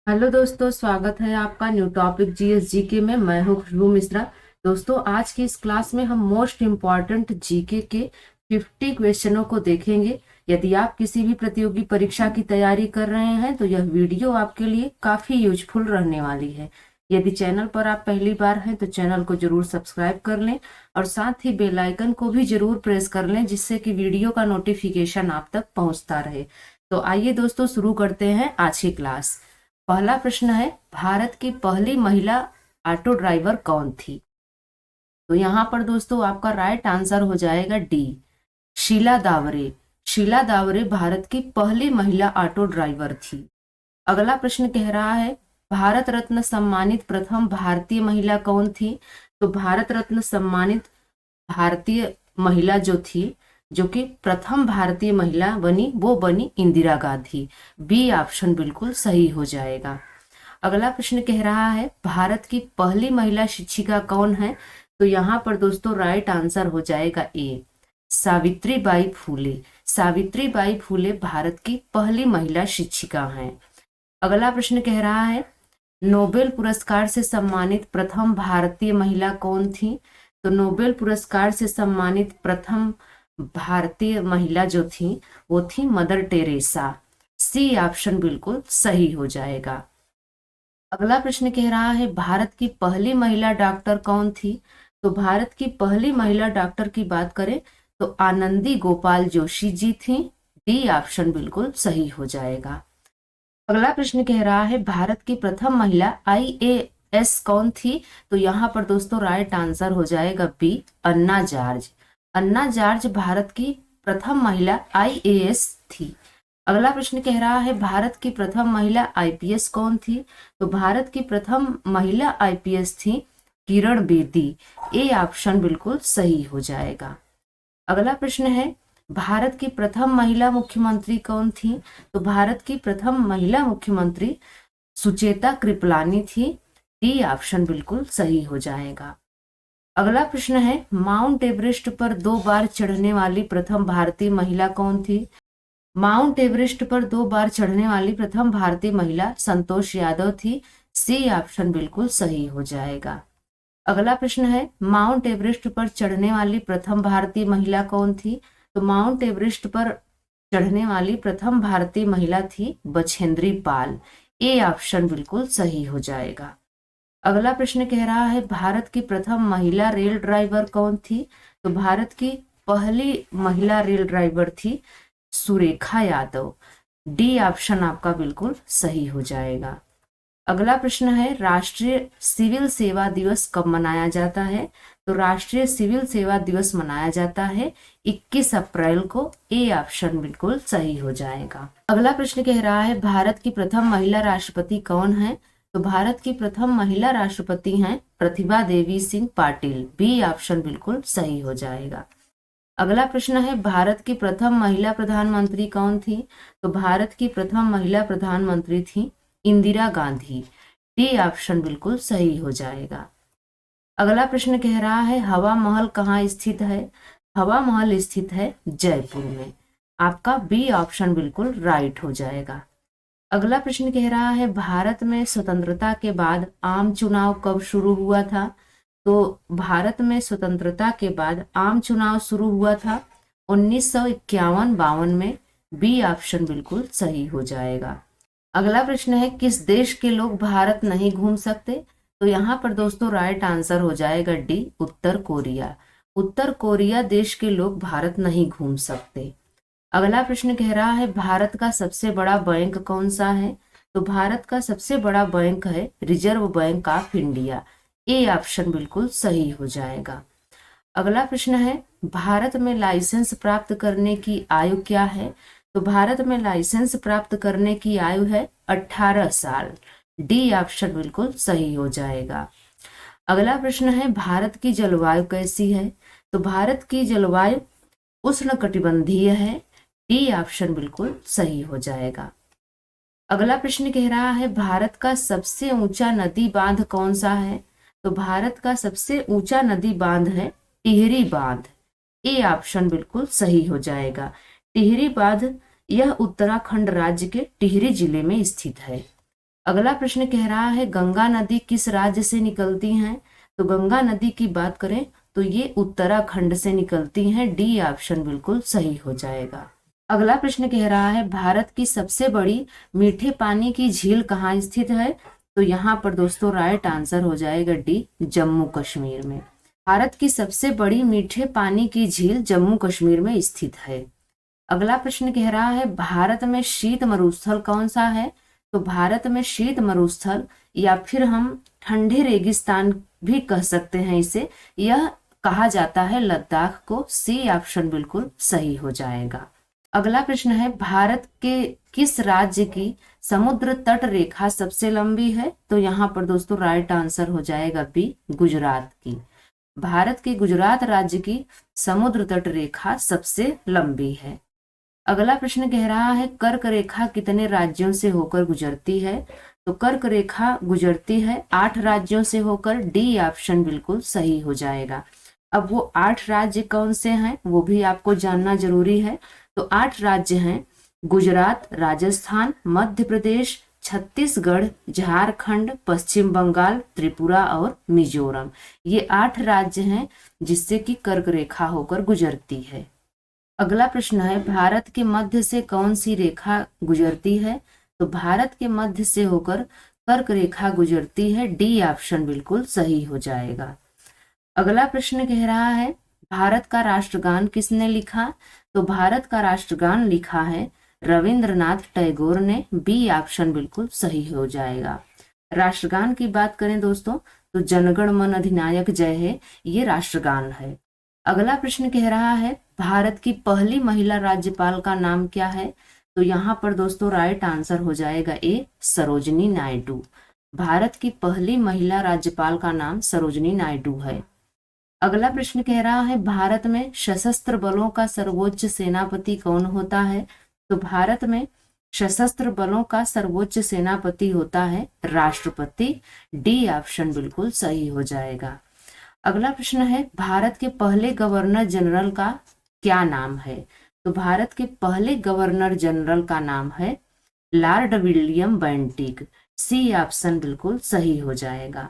Hello दोस्तों, स्वागत है आपका न्यू टॉपिक जीएस जीके में। मैं हूँ खुशबू मिश्रा। दोस्तों, आज की इस क्लास में हम मोस्ट इम्पॉर्टेंट जीके के 50 क्वेश्चनों को देखेंगे। यदि आप किसी भी प्रतियोगी परीक्षा की तैयारी कर रहे हैं तो यह वीडियो आपके लिए काफी यूजफुल रहने वाली है। यदि चैनल पर आप पहली बार हैं तो चैनल को जरूर सब्सक्राइब कर लें और साथ ही बेल आइकन को भी जरूर प्रेस कर लें, जिससे कि वीडियो का नोटिफिकेशन आप तक पहुंचता रहे। तो आइए दोस्तों, शुरू करते हैं आज की क्लास। पहला प्रश्न है, भारत की पहली महिला ऑटो ड्राइवर कौन थी? तो यहाँ पर दोस्तों आपका राइट आंसर हो जाएगा डी, शीला दावरे। शीला दावरे भारत की पहली महिला ऑटो ड्राइवर थी। अगला प्रश्न कह रहा है, भारत रत्न सम्मानित प्रथम भारतीय महिला कौन थी? तो भारत रत्न सम्मानित भारतीय महिला जो थी, जो कि प्रथम भारतीय महिला बनी, वो बनी इंदिरा गांधी। बी ऑप्शन बिल्कुल सही हो जाएगा। अगला प्रश्न कह रहा है, भारत की पहली महिला शिक्षिका कौन है? तो यहाँ पर दोस्तों राइट आंसर हो जाएगा ए, सावित्री बाई फूले। सावित्री बाई फूले भारत की पहली महिला शिक्षिका हैं। अगला प्रश्न कह रहा है, नोबेल पुरस्कार से सम्मानित प्रथम भारतीय महिला कौन थी? तो नोबेल पुरस्कार से सम्मानित प्रथम भारतीय महिला जो थी वो थी मदर टेरेसा। सी ऑप्शन बिल्कुल सही हो जाएगा। अगला प्रश्न कह रहा है, भारत की पहली महिला डॉक्टर कौन थी? तो भारत की पहली महिला डॉक्टर की बात करें तो आनंदी गोपाल जोशी जी थी। डी ऑप्शन बिल्कुल सही हो जाएगा। अगला प्रश्न कह रहा है, भारत की प्रथम महिला आईएएस कौन थी? तो यहाँ पर दोस्तों राइट आंसर हो जाएगा बी, अन्ना जॉर्ज। अन्ना जॉर्ज भारत की प्रथम महिला आईएएस थी। अगला प्रश्न कह रहा है, भारत की प्रथम महिला आईपीएस कौन थी? तो भारत की प्रथम महिला आईपीएस थी किरण बेदी। ए ऑप्शन बिल्कुल सही हो जाएगा। अगला प्रश्न है, भारत की प्रथम महिला मुख्यमंत्री कौन थी? तो भारत की प्रथम महिला मुख्यमंत्री सुचेता कृपलानी थी। डी ऑप्शन बिल्कुल सही हो जाएगा। अगला प्रश्न है, माउंट एवरेस्ट पर 2 बार चढ़ने वाली प्रथम भारतीय महिला कौन थी? माउंट एवरेस्ट पर 2 बार चढ़ने वाली प्रथम भारतीय महिला संतोष यादव थी। सी ऑप्शन बिल्कुल सही हो जाएगा। अगला प्रश्न है, माउंट एवरेस्ट पर चढ़ने वाली प्रथम भारतीय महिला कौन थी? तो माउंट एवरेस्ट पर चढ़ने वाली प्रथम भारतीय महिला थी बछेंद्री पाल। ए ऑप्शन बिल्कुल सही हो जाएगा। अगला प्रश्न कह रहा है, भारत की प्रथम महिला रेल ड्राइवर कौन थी? तो भारत की पहली महिला रेल ड्राइवर थी सुरेखा यादव। डी ऑप्शन आपका बिल्कुल सही हो जाएगा। अगला प्रश्न है, राष्ट्रीय सिविल सेवा दिवस कब मनाया जाता है? तो राष्ट्रीय सिविल सेवा दिवस मनाया जाता है 21 अप्रैल को। ए ऑप्शन बिल्कुल सही हो जाएगा। अगला प्रश्न कह रहा है, भारत की प्रथम महिला राष्ट्रपति कौन है? तो भारत की प्रथम महिला राष्ट्रपति हैं प्रतिभा देवी सिंह पाटिल। बी ऑप्शन बिल्कुल सही हो जाएगा। अगला प्रश्न है, भारत की प्रथम महिला प्रधानमंत्री कौन थी? तो भारत की प्रथम महिला प्रधानमंत्री थी इंदिरा गांधी। डी ऑप्शन बिल्कुल सही हो जाएगा। अगला प्रश्न कह रहा है, हवा महल कहाँ स्थित है? हवा महल स्थित है जयपुर में। आपका बी ऑप्शन बिल्कुल राइट हो जाएगा। अगला प्रश्न कह रहा है, भारत में स्वतंत्रता के बाद आम चुनाव कब शुरू हुआ था? तो भारत में स्वतंत्रता के बाद आम चुनाव शुरू हुआ था 1951-52 में। बी ऑप्शन बिल्कुल सही हो जाएगा। अगला प्रश्न है, किस देश के लोग भारत नहीं घूम सकते? तो यहाँ पर दोस्तों राइट आंसर हो जाएगा डी, उत्तर कोरिया। उत्तर कोरिया देश के लोग भारत नहीं घूम सकते। अगला प्रश्न कह रहा है, भारत का सबसे बड़ा बैंक कौन सा है? तो भारत का सबसे बड़ा बैंक है reserve bank of India. A option बिल्कुल सही हो जाएगा। अगला प्रश्न है, भारत में लाइसेंस प्राप्त करने की आयु क्या है? तो भारत में लाइसेंस प्राप्त करने की आयु है 18 साल। डी ऑप्शन बिल्कुल सही हो जाएगा। अगला प्रश्न है, भारत की जलवायु कैसी है? तो भारत की जलवायु उष्णकटिबंधीय है। डी ऑप्शन बिल्कुल सही हो जाएगा। अगला प्रश्न कह रहा है, भारत का सबसे ऊंचा नदी बांध कौन सा है? तो भारत का सबसे ऊंचा नदी बांध है टिहरी बांध। ए ऑप्शन बिल्कुल सही हो जाएगा। टिहरी बांध यह उत्तराखंड राज्य के टिहरी जिले में स्थित है। अगला प्रश्न कह रहा है गंगा नदी किस राज्य से निकलती हैं? तो गंगा नदी की बात करें तो ये उत्तराखंड से निकलती हैं। डी ऑप्शन बिल्कुल सही हो जाएगा। अगला प्रश्न कह रहा है भारत की सबसे बड़ी मीठे पानी की झील कहाँ स्थित है? तो यहाँ पर दोस्तों राइट आंसर हो जाएगा डी, जम्मू कश्मीर में। भारत की सबसे बड़ी मीठे पानी की झील जम्मू कश्मीर में स्थित है। अगला प्रश्न कह रहा है भारत में शीत मरुस्थल कौन सा है? तो भारत में शीत मरुस्थल या फिर हम ठंडे रेगिस्तान भी कह सकते हैं इसे, यह कहा जाता है लद्दाख को। सी ऑप्शन बिल्कुल सही हो जाएगा। अगला प्रश्न है भारत के किस राज्य की समुद्र तट रेखा सबसे लंबी है? तो यहाँ पर दोस्तों राइट आंसर हो जाएगा बी, गुजरात की। भारत के गुजरात राज्य की समुद्र तट रेखा सबसे लंबी है। अगला प्रश्न कह रहा है कर्क रेखा कितने राज्यों से होकर गुजरती है? तो कर्क रेखा गुजरती है 8 राज्यों से होकर। डी ऑप्शन बिल्कुल सही हो जाएगा। अब वो 8 राज्य कौन से हैं वो भी आपको जानना जरूरी है। तो 8 राज्य हैं गुजरात, राजस्थान, मध्य प्रदेश, छत्तीसगढ़, झारखंड, पश्चिम बंगाल, त्रिपुरा और मिजोरम। ये 8 राज्य हैं जिससे कि कर्क रेखा होकर गुजरती है। अगला प्रश्न है भारत के मध्य से कौन सी रेखा गुजरती है? तो भारत के मध्य से होकर कर्क रेखा गुजरती है। डी ऑप्शन बिल्कुल सही हो जाएगा। अगला प्रश्न कह रहा है भारत का राष्ट्रगान किसने लिखा? तो भारत का राष्ट्रगान लिखा है रविंद्रनाथ टैगोर ने। बी ऑप्शन बिल्कुल सही हो जाएगा। राष्ट्रगान की बात करें दोस्तों तो जनगण मन अधिनायक जय है, ये राष्ट्रगान है। अगला प्रश्न कह रहा है भारत की पहली महिला राज्यपाल का नाम क्या है? तो यहाँ पर दोस्तों राइट आंसर हो जाएगा ए, सरोजनी नायडू। भारत की पहली महिला राज्यपाल का नाम सरोजनी नायडू है। अगला प्रश्न कह रहा है भारत में सशस्त्र बलों का सर्वोच्च सेनापति कौन होता है? तो भारत में सशस्त्र बलों का सर्वोच्च सेनापति होता है राष्ट्रपति। डी ऑप्शन बिल्कुल सही हो जाएगा। अगला प्रश्न है भारत के पहले गवर्नर जनरल का क्या नाम है? तो भारत के पहले गवर्नर जनरल का नाम है Lord William Bentinck. C option बिल्कुल सही हो जाएगा।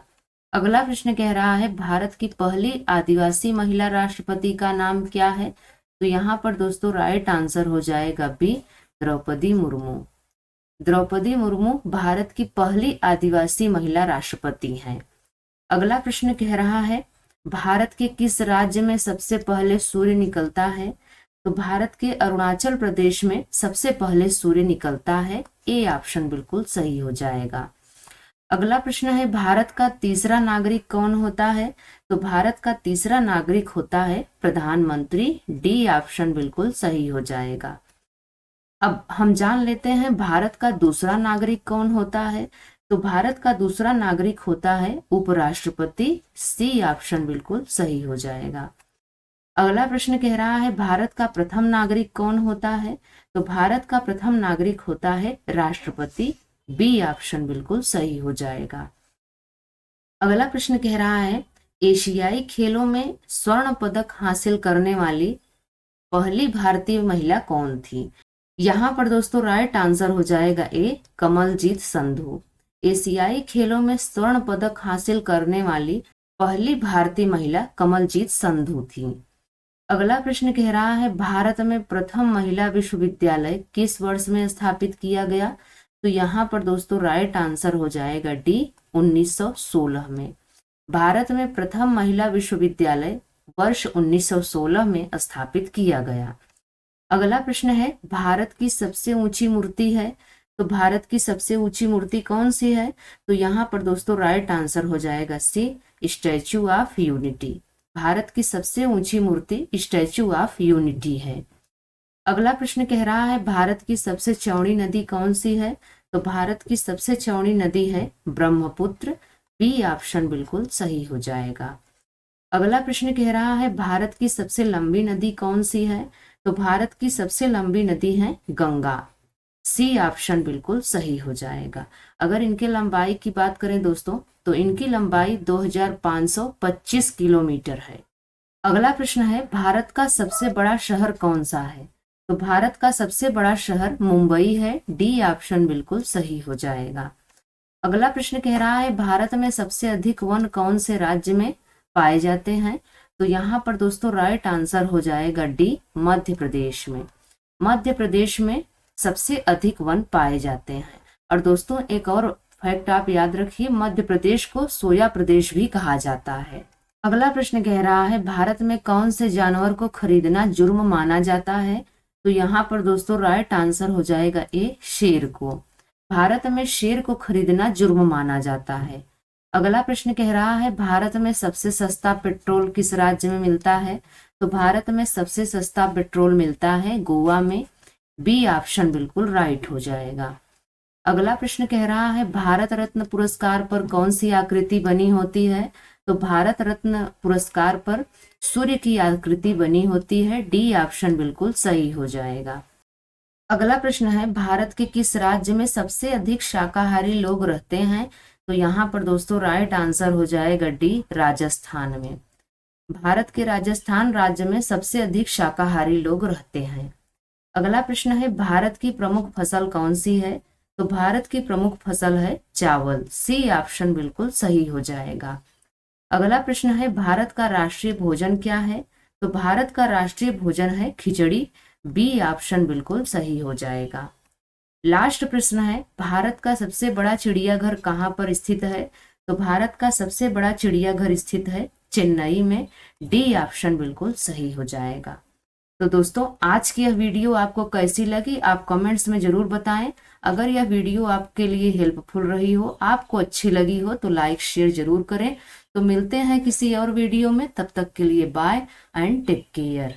अगला प्रश्न कह रहा है भारत की पहली आदिवासी महिला राष्ट्रपति का नाम क्या है? तो यहाँ पर दोस्तों राइट आंसर हो जाएगा बी, द्रौपदी मुर्मू। द्रौपदी मुर्मू भारत की पहली आदिवासी महिला राष्ट्रपति हैं। अगला प्रश्न कह रहा है भारत के किस राज्य में सबसे पहले सूर्य निकलता है? तो भारत के अरुणाचल प्रदेश में सबसे पहले सूर्य निकलता है। ए ऑप्शन बिल्कुल सही हो जाएगा। अगला प्रश्न है भारत का तीसरा नागरिक कौन होता है? तो भारत का तीसरा नागरिक होता है प्रधानमंत्री। डी ऑप्शन बिल्कुल सही हो जाएगा। अब हम जान लेते हैं भारत का दूसरा नागरिक कौन होता है? तो भारत का दूसरा नागरिक होता है उपराष्ट्रपति। सी ऑप्शन बिल्कुल सही हो जाएगा। अगला प्रश्न कह रहा है भारत का प्रथम नागरिक कौन होता है? तो भारत का प्रथम नागरिक होता है राष्ट्रपति। बी ऑप्शन बिल्कुल सही हो जाएगा। अगला प्रश्न कह रहा है एशियाई खेलों में स्वर्ण पदक हासिल करने वाली पहली भारतीय महिला कौन थी? यहाँ पर दोस्तों राइट आंसर हो जाएगा ए, कमलजीत संधू। एशियाई खेलों में स्वर्ण पदक हासिल करने वाली पहली भारतीय महिला कमलजीत संधू थी। अगला प्रश्न कह रहा है भारत में प्रथम महिला विश्वविद्यालय किस वर्ष में स्थापित किया गया? तो यहाँ पर दोस्तों राइट आंसर हो जाएगा डी, 1916 में। भारत में प्रथम महिला विश्वविद्यालय वर्ष 1916 में स्थापित किया गया। अगला प्रश्न है भारत की सबसे ऊंची मूर्ति है? तो भारत की सबसे ऊंची मूर्ति कौन सी है? तो यहाँ पर दोस्तों राइट आंसर हो जाएगा सी, स्टैचू ऑफ यूनिटी। भारत की सबसे ऊंची मूर्ति स्टैचू ऑफ यूनिटी है। अगला प्रश्न कह रहा है भारत की सबसे चौड़ी नदी कौन सी है? तो भारत की सबसे चौड़ी नदी है ब्रह्मपुत्र। बी ऑप्शन बिल्कुल सही हो जाएगा। अगला प्रश्न कह रहा है भारत की सबसे लंबी नदी कौन सी है? तो भारत की सबसे लंबी नदी है गंगा। सी ऑप्शन बिल्कुल सही हो जाएगा। अगर इनके लंबाई की बात करें दोस्तों तो इनकी लंबाई 2525 किलोमीटर है। अगला प्रश्न है भारत का सबसे बड़ा शहर कौन सा है? तो भारत का सबसे बड़ा शहर मुंबई है। डी ऑप्शन बिल्कुल सही हो जाएगा। अगला प्रश्न कह रहा है भारत में सबसे अधिक वन कौन से राज्य में पाए जाते हैं? तो यहाँ पर दोस्तों राइट आंसर हो जाएगा डी, मध्य प्रदेश में। मध्य प्रदेश में सबसे अधिक वन पाए जाते हैं। और दोस्तों एक और फैक्ट आप याद रखिए, मध्य प्रदेश को सोया प्रदेश भी कहा जाता है। अगला प्रश्न कह रहा है भारत में कौन से जानवर को खरीदना जुर्म माना जाता है? तो यहाँ पर दोस्तों राइट आंसर हो जाएगा ए, शेर को। भारत में शेर को खरीदना जुर्म माना जाता है। अगला प्रश्न कह रहा है भारत में सबसे सस्ता पेट्रोल किस राज्य में मिलता है? तो भारत में सबसे सस्ता पेट्रोल मिलता है गोवा में। बी ऑप्शन बिल्कुल राइट हो जाएगा। अगला प्रश्न कह रहा है भारत रत्न पुरस्कार पर कौन सी आकृति बनी होती है? तो भारत रत्न पुरस्कार पर सूर्य की आकृति बनी होती है। डी ऑप्शन बिल्कुल सही हो जाएगा। अगला प्रश्न है भारत के किस राज्य में सबसे अधिक शाकाहारी लोग रहते हैं? तो यहाँ पर दोस्तों राइट आंसर हो जाएगा डी, राजस्थान में। भारत के राजस्थान राज्य में सबसे अधिक शाकाहारी लोग रहते हैं। अगला प्रश्न है भारत की प्रमुख फसल कौन सी है? तो भारत की प्रमुख फसल है चावल। सी ऑप्शन बिल्कुल सही हो जाएगा। अगला प्रश्न है भारत का राष्ट्रीय भोजन क्या है? तो भारत का राष्ट्रीय भोजन है खिचड़ी। बी ऑप्शन बिल्कुल सही हो जाएगा। लास्ट प्रश्न है भारत का सबसे बड़ा चिड़ियाघर कहाँ पर स्थित है? तो भारत का सबसे बड़ा चिड़ियाघर स्थित है चेन्नई में। डी ऑप्शन बिल्कुल सही हो जाएगा। तो दोस्तों आज की यह वीडियो आपको कैसी लगी आप कमेंट्स में जरूर बताएं। अगर यह वीडियो आपके लिए हेल्पफुल रही हो, आपको अच्छी लगी हो तो लाइक शेयर जरूर करें। तो मिलते हैं किसी और वीडियो में, तब तक के लिए बाय एंड टेक केयर।